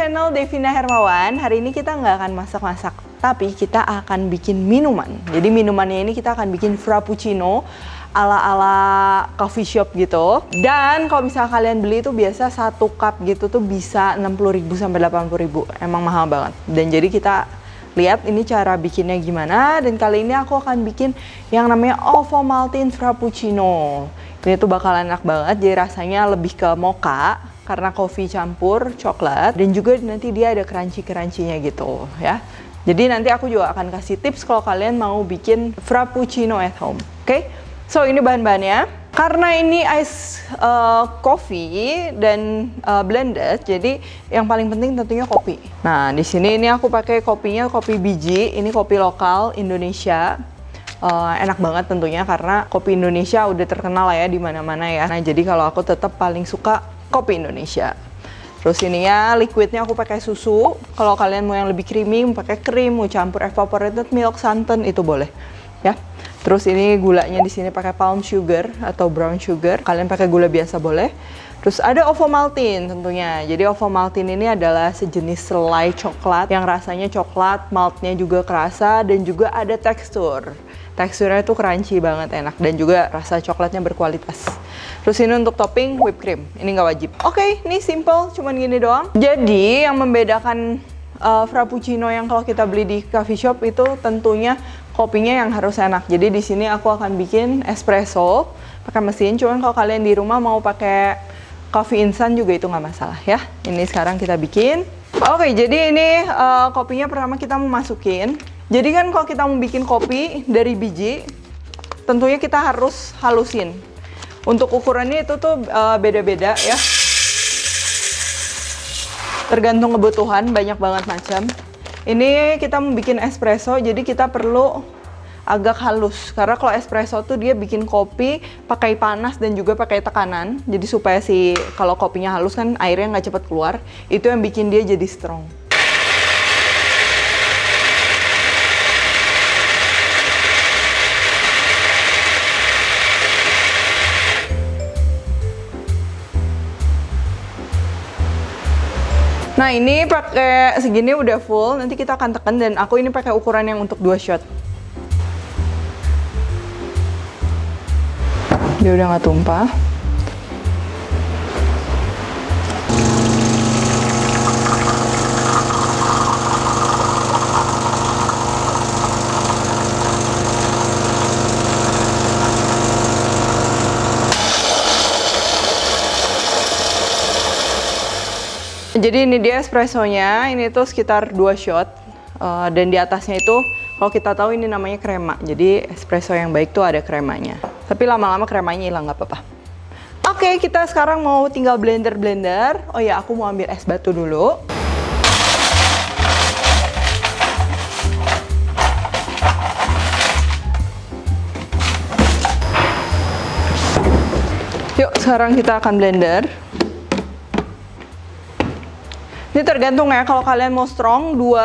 channel Devina Hermawan. Hari ini kita nggak akan masak-masak, tapi kita akan bikin minuman. Jadi minumannya ini kita akan bikin frappuccino ala-ala coffee shop gitu. Dan kalau misalnya kalian beli itu biasa 1 cup gitu tuh bisa 60.000 sampai 80.000. Emang mahal banget. Dan jadi kita lihat ini cara bikinnya gimana. Dan kali ini aku akan bikin yang namanya Ovomaltine Frappuccino. Ini tuh bakalan enak banget, jadi rasanya lebih ke mocha karena kopi campur coklat, dan juga nanti dia ada crunchy-crunchy-nya gitu ya. Jadi nanti aku juga akan kasih tips kalau kalian mau bikin frappuccino at home. Oke? So ini bahan-bahannya. Karena ini ice coffee dan blended, jadi yang paling penting tentunya kopi. Nah, di sini ini aku pakai kopinya kopi biji, ini kopi lokal Indonesia. Enak banget tentunya karena kopi Indonesia udah terkenal lah ya di mana-mana ya. Nah, jadi kalau aku tetap paling suka kopi Indonesia. Terus ini ya liquidnya aku pakai susu. Kalau kalian mau yang lebih creamy, mau pakai krim, mau campur evaporated milk, santan itu boleh ya. Terus ini gulanya di sini pakai palm sugar atau brown sugar. Kalian pakai gula biasa boleh. Terus ada Ovomaltine tentunya. Jadi Ovomaltine ini adalah sejenis selai coklat yang rasanya coklat, maltnya juga kerasa dan juga ada tekstur. Teksturnya tuh crunchy banget, enak, dan juga rasa coklatnya berkualitas. Terus ini untuk topping whipped cream, ini nggak wajib. Oke, ini simple, cuman gini doang. Jadi yang membedakan frappuccino yang kalau kita beli di coffee shop itu tentunya kopinya yang harus enak. Jadi di sini aku akan bikin espresso pakai mesin. Cuman kalau kalian di rumah mau pakai coffee instan juga itu nggak masalah ya. Ini sekarang kita bikin. Oke, jadi ini kopinya pertama kita mau masukin. Jadi kan kalau kita mau bikin kopi dari biji, tentunya kita harus halusin. Untuk ukurannya itu tuh beda-beda ya. Tergantung kebutuhan, banyak banget macam. Ini kita mau bikin espresso, jadi kita perlu agak halus. Karena kalau espresso tuh dia bikin kopi pakai panas dan juga pakai tekanan. Jadi supaya kalau kopinya halus kan airnya nggak cepat keluar. Itu yang bikin dia jadi strong. Nah, ini pakai segini udah full, nanti kita akan tekan, dan aku ini pakai ukuran yang untuk 2 shot. Dia udah nggak tumpah. Jadi ini dia espressonya, ini tuh sekitar 2 shot, dan di atasnya itu kalau kita tahu ini namanya krema. Jadi espresso yang baik tuh ada kremanya. Tapi lama-lama kremanya hilang, nggak apa-apa. Oke, kita sekarang mau tinggal blender. Oh ya, aku mau ambil es batu dulu. Yuk, sekarang kita akan blender. Ini tergantung ya, kalau kalian mau strong, 2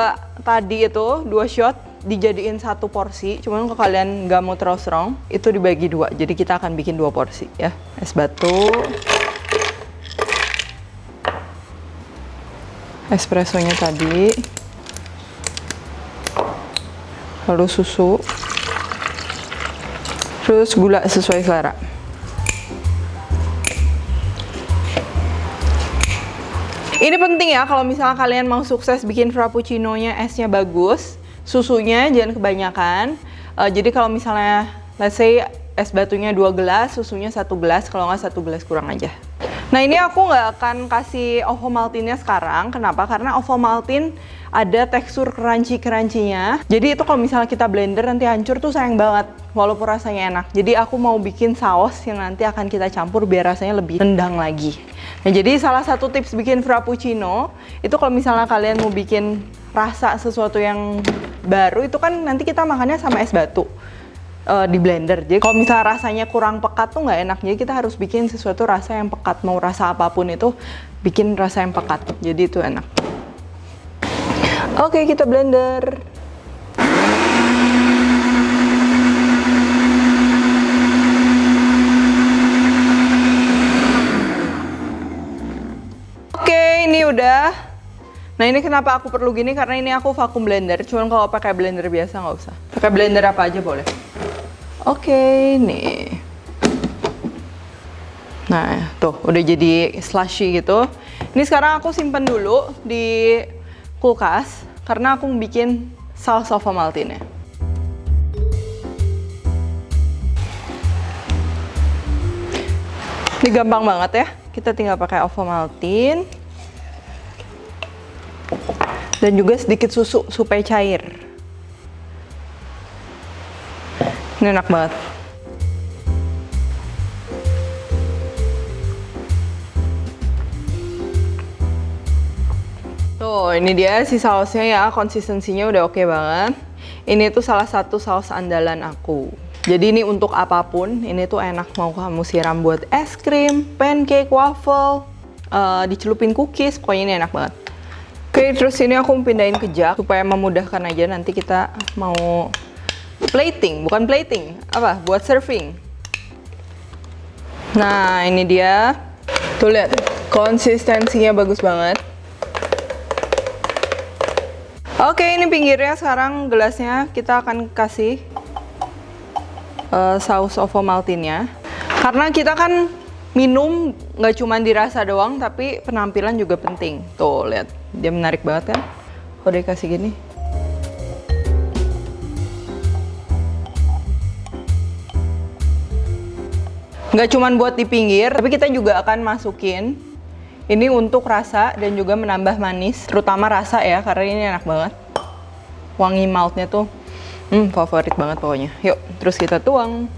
shot dijadiin 1 porsi. Cuman kalau kalian nggak mau terlalu strong, itu dibagi 2. Jadi kita akan bikin 2 porsi ya. Es batu, espressonya tadi, lalu susu, terus gula sesuai selera. Ini penting ya, kalau misalnya kalian mau sukses bikin frappuccino-nya esnya bagus, susunya jangan kebanyakan. Jadi kalau misalnya let's say es batunya 2 gelas, susunya 1 gelas, kalau nggak 1 gelas kurang aja. Nah, ini aku nggak akan kasih Ovomaltine-nya sekarang. Kenapa? Karena Ovomaltine ada tekstur crunchy-crunchy-nya. Jadi itu kalau misalnya kita blender nanti hancur tuh sayang banget, walaupun rasanya enak. Jadi aku mau bikin saus yang nanti akan kita campur biar rasanya lebih nendang lagi. Nah, jadi salah satu tips bikin frappuccino itu kalau misalnya kalian mau bikin rasa sesuatu yang baru, itu kan nanti kita makannya sama es batu di blender. Jadi kalau misalnya rasanya kurang pekat tuh nggak enak. Jadi kita harus bikin sesuatu rasa yang pekat. Mau rasa apapun itu bikin rasa yang pekat. Jadi itu enak. Oke, kita blender. Oke, ini udah Nah ini kenapa aku perlu gini, karena ini aku vacuum blender. Cuman kalau pakai blender biasa nggak usah. Pakai blender apa aja boleh. Oke, nih. Nah tuh udah jadi slushy gitu. Ini sekarang aku simpen dulu di kulkas karena aku bikin saus Ovomaltine-nya. Ini gampang banget ya. Kita tinggal pakai Ovomaltine. Dan juga sedikit susu supaya cair. Ini enak banget. Tuh, ini dia si sausnya ya, konsistensinya udah oke banget. Ini tuh salah satu saus andalan aku. Jadi ini untuk apapun, ini tuh enak, mau kamu siram buat es krim, pancake, waffle, dicelupin cookies, pokoknya ini enak banget. Oke, terus ini aku pindahin ke jug supaya memudahkan aja nanti kita mau plating, bukan plating, apa? Buat serving. Nah, ini dia. Tuh lihat, konsistensinya bagus banget. Oke, ini pinggirnya, sekarang gelasnya kita akan kasih saus Ovomaltine-nya. Karena kita kan minum nggak cuma dirasa doang, tapi penampilan juga penting. Tuh, lihat. Dia menarik banget kan? Kalau dia kasih gini. Nggak cuma buat di pinggir, tapi kita juga akan masukin ini untuk rasa dan juga menambah manis. Terutama rasa ya, karena ini enak banget. Wangi maltnya tuh favorit banget pokoknya. Yuk, terus kita tuang.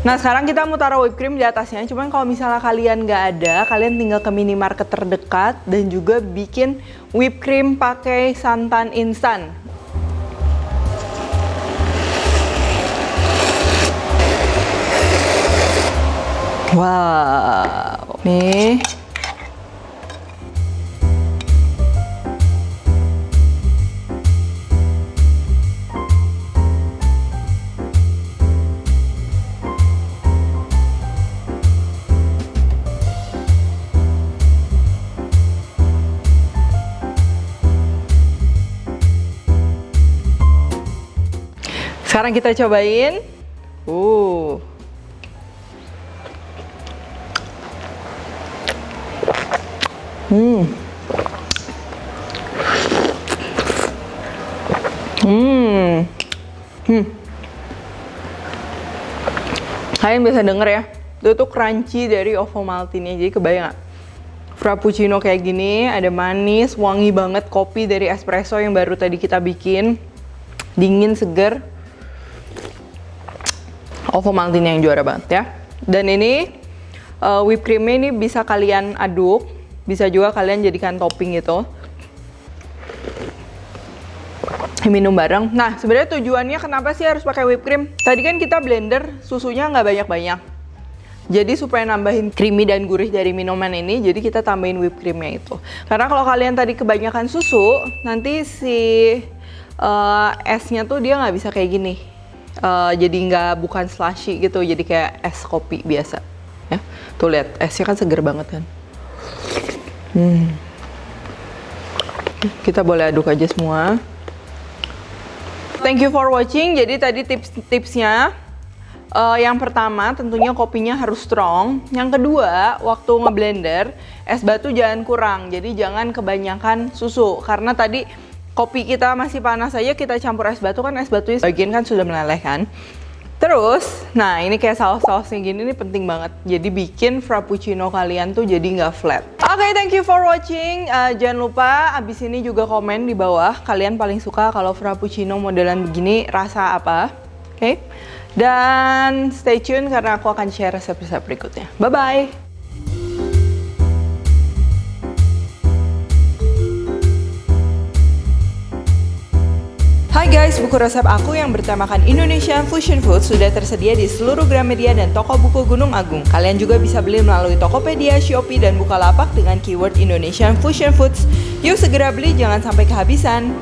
Nah sekarang kita mau taruh whipped cream di atasnya. Cuman kalau misalnya kalian nggak ada, kalian tinggal ke minimarket terdekat dan juga bikin whipped cream pakai santan instan. Wow, nih. Sekarang kita cobain. Kalian bisa denger ya, itu tuh crunchy dari Ovomaltine-nya. Jadi kebayang gak? Frappuccino kayak gini, ada manis, wangi banget kopi dari espresso yang baru tadi kita bikin. Dingin, seger. Ovomaltine yang juara banget ya. Dan ini whipped cream-nya ini bisa kalian aduk, bisa juga kalian jadikan topping gitu. Minum bareng. Nah, sebenarnya tujuannya kenapa sih harus pakai whipped cream? Tadi kan kita blender susunya nggak banyak-banyak. Jadi supaya nambahin creamy dan gurih dari minuman ini, jadi kita tambahin whipped creamnya itu. Karena kalau kalian tadi kebanyakan susu, nanti si esnya tuh dia nggak bisa kayak gini. Jadi bukan slushy gitu, jadi kayak es kopi biasa. Ya, tuh lihat esnya kan seger banget kan. Kita boleh aduk aja semua. Thank you for watching. Jadi tadi tips-tipsnya, yang pertama tentunya kopinya harus strong. Yang kedua, waktu ngeblender es batu jangan kurang. Jadi jangan kebanyakan susu, karena tadi kopi kita masih panas aja kita campur es batu, kan es batunya sebagian kan sudah meleleh kan. Terus, nah ini kayak saus-sausnya gini nih penting banget. Jadi bikin frappuccino kalian tuh jadi nggak flat. Oke, thank you for watching. Jangan lupa abis ini juga komen di bawah kalian paling suka kalau frappuccino modelan begini rasa apa. Oke, dan stay tune karena aku akan share resep-resep berikutnya. Bye-bye. Hai guys. guys, buku resep aku yang bertemakan Indonesian Fusion Food sudah tersedia di seluruh Gramedia dan toko buku Gunung Agung. Kalian juga bisa beli melalui Tokopedia, Shopee, dan Bukalapak dengan keyword Indonesian Fusion Foods. Yuk segera beli, jangan sampai kehabisan.